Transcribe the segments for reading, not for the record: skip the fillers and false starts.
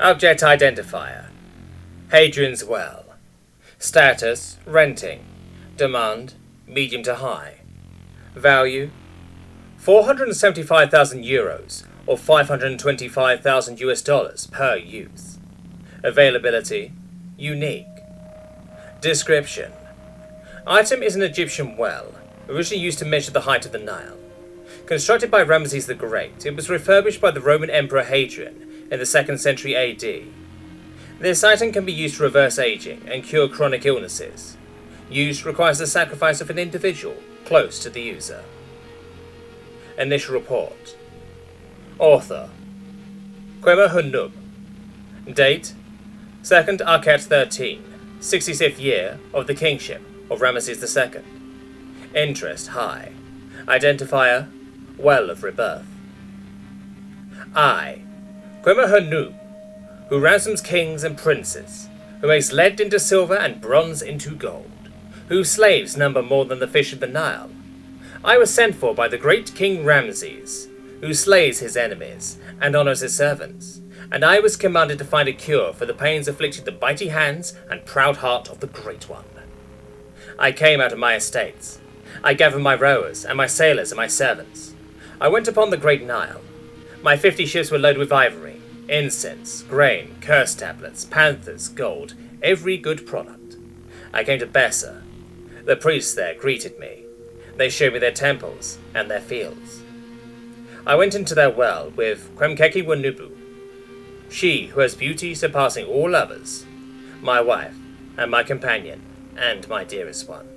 Object Identifier. Hadrian's Well. Status, renting. Demand, medium to high. Value, 475,000 euros, or 525,000 US dollars per use. Availability, unique. Description. Item is an Egyptian well, originally used to measure the height of the Nile. Constructed by Ramses the Great, it was refurbished by the Roman Emperor Hadrian in the 2nd century AD. This item can be used to reverse aging and cure chronic illnesses. Use requires the sacrifice of an individual close to the user. Initial report. Author Quema Hunub. Date 2nd Arket 13, 66th year of the kingship of Ramesses II. Interest high. Identifier Well of Rebirth. I, Quema Hunub, who ransoms kings and princes, who makes lead into silver and bronze into gold, whose slaves number more than the fish of the Nile. I was sent for by the great King Ramses, who slays his enemies and honours his servants, and I was commanded to find a cure for the pains afflicting the mighty hands and proud heart of the Great One. I came out of my estates. I gathered my rowers and my sailors and my servants. I went upon the great Nile. My 50 ships were loaded with ivory, incense, grain, curse tablets, panthers, gold, every good product. I came to Bessa. The priests there greeted me. They showed me their temples and their fields. I went into their well with Kremkeki Wanubu, she who has beauty surpassing all others, my wife and my companion and my dearest one.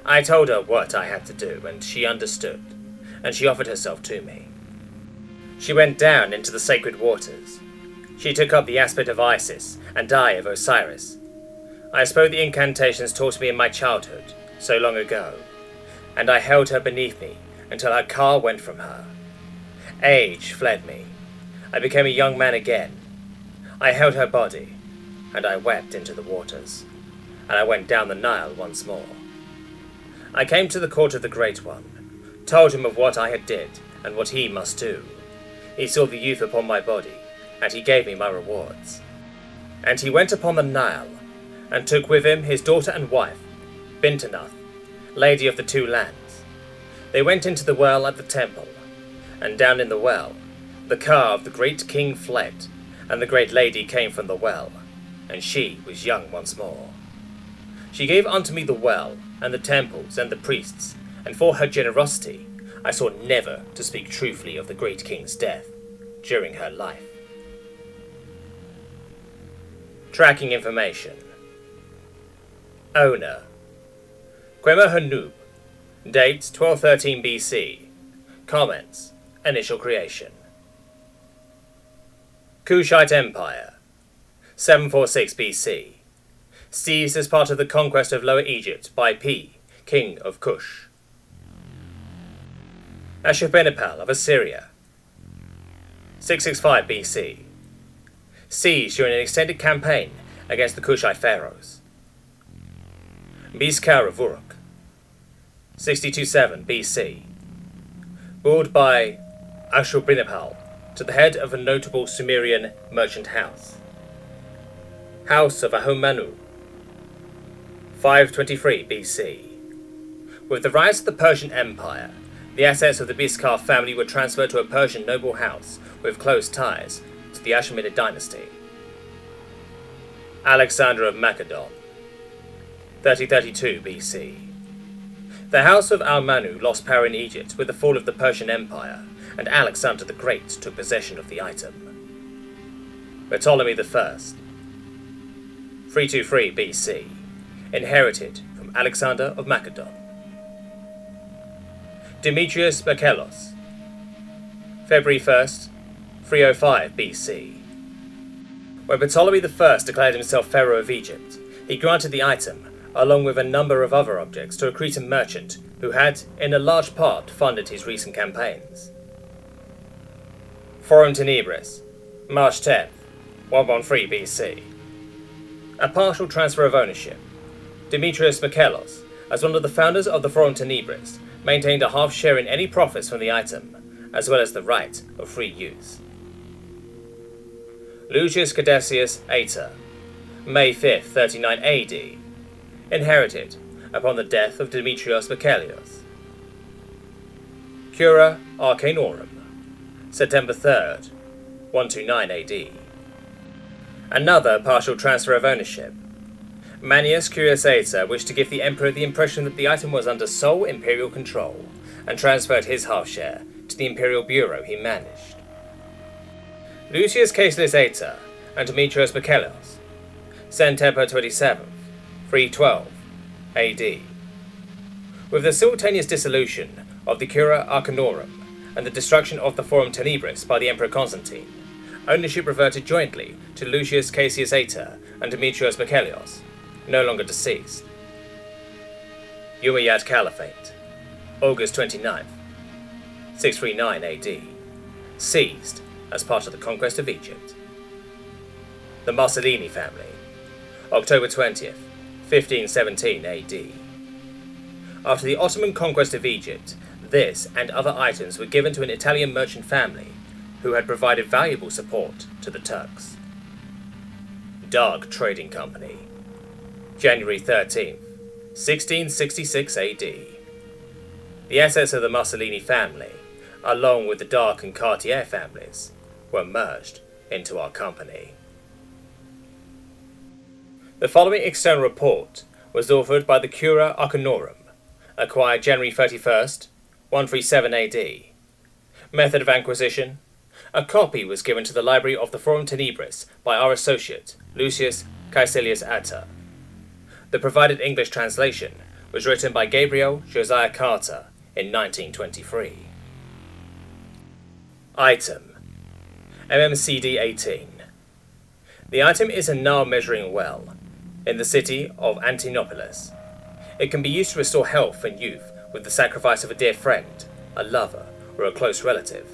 I told her what I had to do, and she understood, and she offered herself to me. She went down into the sacred waters. She took up the aspect of Isis and I of Osiris. I spoke the incantations taught me in my childhood, so long ago, and I held her beneath me until her car went from her. Age fled me. I became a young man again. I held her body, and I wept into the waters, and I went down the Nile once more. I came to the court of the Great One, told him of what I had did, and what he must do. He saw the youth upon my body, and he gave me my rewards. And he went upon the Nile, and took with him his daughter and wife, Bintenath, Lady of the Two Lands. They went into the well at the temple, and down in the well, the car of the great king fled, and the great lady came from the well, and she was young once more. She gave unto me the well, and the temples, and the priests, and for her generosity I sought never to speak truthfully of the great king's death during her life. Tracking information. Owner Quema Hunub. Date 1213 BC. Comments. Initial creation. Kushite Empire. 746 BC. Seized as part of the conquest of Lower Egypt by P, king of Kush. Ashurbanipal of Assyria. 665 BC. Seized during an extended campaign against the Kushite pharaohs. Biskar of Uruk. 627 BC. Ruled by Ashurbanipal to the head of a notable Sumerian merchant house. House of Ahomanu. 523 BC. With the rise of the Persian Empire, the assets of the Biskar family were transferred to a Persian noble house with close ties to the Achaemenid dynasty. Alexander of Macedon. 3032 BC. The House of Al-Manu lost power in Egypt with the fall of the Persian Empire, and Alexander the Great took possession of the item. Ptolemy I. 323 BC. Inherited from Alexander of Macedon. Demetrius Bakelos. February 1st, 305 BC. When Ptolemy I declared himself Pharaoh of Egypt, he granted the item, along with a number of other objects, to a Cretan merchant who had, in a large part, funded his recent campaigns. Forum Tenebris, March 10th, 113 BC. A partial transfer of ownership. Demetrius Bakelos, as one of the founders of the Forum Tenebris, maintained a half share in any profits from the item, as well as the right of free use. Lucius Caduceus Aeta, May 5, 39 AD, inherited upon the death of Demetrios Bakelios. Cura Arcanorum, September 3rd, 129 AD. Another partial transfer of ownership. Manius Curius Aeta wished to give the Emperor the impression that the item was under sole imperial control, and transferred his half-share to the Imperial Bureau he managed. Lucius Caesius Aeta and Demetrios Bakelios, September 27th, 312 AD. With the simultaneous dissolution of the Cura Arcanorum and the destruction of the Forum Tenebris by the Emperor Constantine, ownership reverted jointly to Lucius Caesius Aeta and Demetrios Bakelios, no longer deceased. Umayyad Caliphate, August 29th, 639 AD, seized as part of the conquest of Egypt. The Marcelini family, October 20th, 1517 AD. After the Ottoman conquest of Egypt, this and other items were given to an Italian merchant family who had provided valuable support to the Turks. Dark Trading Company, January 13th, 1666 AD. The assets of the Marcelini family, along with the Dark and Cartier families, were merged into our company. The following external report was authored by the Cura Arcanorum, acquired January 31st, 137 AD. Method of acquisition: a copy was given to the library of the Forum Tenebris by our associate, Lucius Caesius Aeta. The provided English translation was written by Gabriel Josiah Carter in 1923. Item: MMCD 18. The item is a Nile measuring well in the city of Antinopolis. It can be used to restore health and youth with the sacrifice of a dear friend, a lover, or a close relative.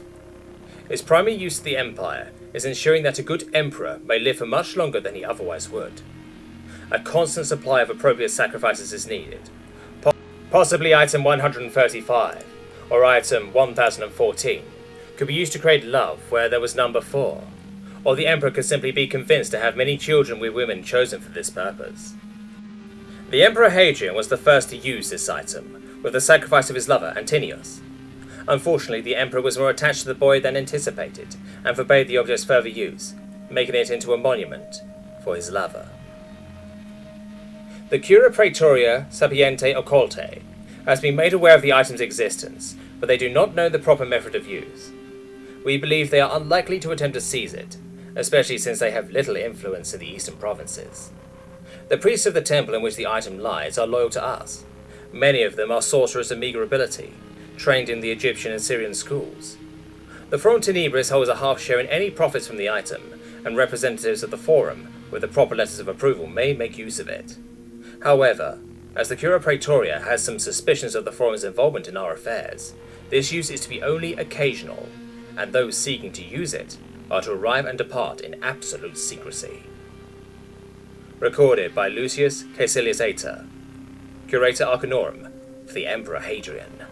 Its primary use to the Empire is ensuring that a good emperor may live for much longer than he otherwise would. A constant supply of appropriate sacrifices is needed. Possibly item 135, or item 1014, could be used to create love where there was none before, or the emperor could simply be convinced to have many children with women chosen for this purpose. The Emperor Hadrian was the first to use this item, with the sacrifice of his lover Antinius. Unfortunately, the emperor was more attached to the boy than anticipated, and forbade the object's further use, making it into a monument for his lover. The Cura Praetoria Sapiente Occulte has been made aware of the item's existence, but they do not know the proper method of use. We believe they are unlikely to attempt to seize it, especially since they have little influence in the eastern provinces. The priests of the temple in which the item lies are loyal to us. Many of them are sorcerers of meager ability, trained in the Egyptian and Syrian schools. The Forum Tenebris holds a half share in any profits from the item, and representatives of the Forum, with the proper letters of approval, may make use of it. However, as the Cura Praetoria has some suspicions of the Forum's involvement in our affairs, this use is to be only occasional, and those seeking to use it are to arrive and depart in absolute secrecy. Recorded by Lucius Caesius Aeta, Curator Arcanorum for the Emperor Hadrian.